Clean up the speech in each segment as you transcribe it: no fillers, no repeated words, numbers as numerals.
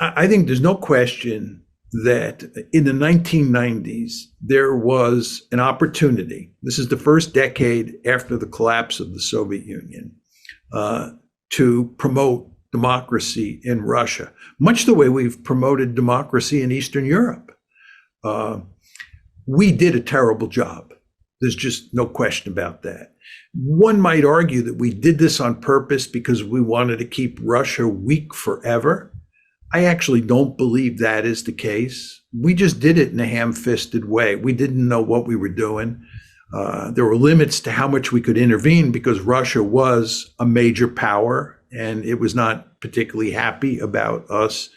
I think there's no question that in the 1990s, there was an opportunity. This is the first decade after the collapse of the Soviet Union, to promote democracy in Russia, much the way we've promoted democracy in Eastern Europe. We did a terrible job. There's just no question about that. One might argue that we did this on purpose because we wanted to keep Russia weak forever. I actually don't believe that is the case. We just did it in a ham-fisted way. We didn't know what we were doing. There were limits to how much we could intervene because Russia was a major power and it was not particularly happy about us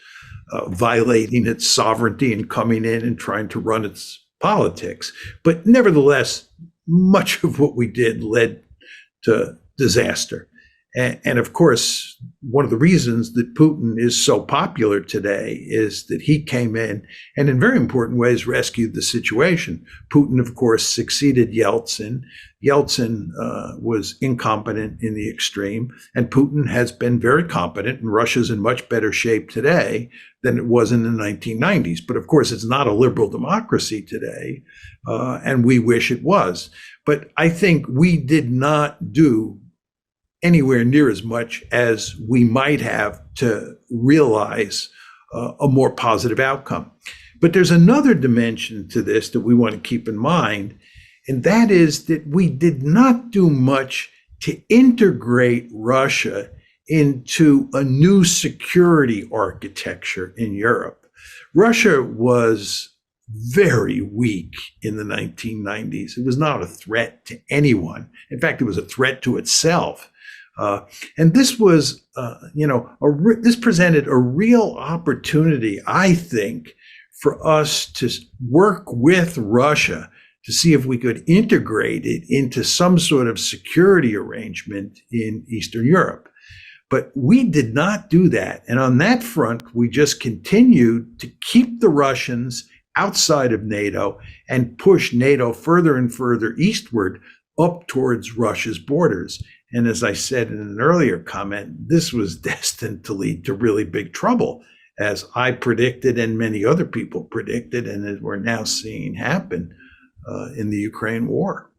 violating its sovereignty and coming in and trying to run its politics. But nevertheless, much of what we did led to disaster. And of course, one of the reasons that Putin is so popular today is that he came in and in very important ways rescued the situation. Putin, of course, succeeded Yeltsin. Yeltsin was incompetent in the extreme, and Putin has been very competent, and Russia's in much better shape today than it was in the 1990s. But of course, it's not a liberal democracy today, and we wish it was. But I think we did not do anywhere near as much as we might have to realize a more positive outcome. But there's another dimension to this that we want to keep in mind, and that is that we did not do much to integrate Russia into a new security architecture in Europe. Russia was very weak in the 1990s. It was not a threat to anyone. In fact, it was a threat to itself. And this was, this presented a real opportunity, I think, for us to work with Russia to see if we could integrate it into some sort of security arrangement in Eastern Europe. But we did not do that. And on that front, we just continued to keep the Russians outside of NATO and push NATO further and further eastward up towards Russia's borders. And as I said in an earlier comment, this was destined to lead to really big trouble, as I predicted and many other people predicted, and as we're now seeing happen in the Ukraine war.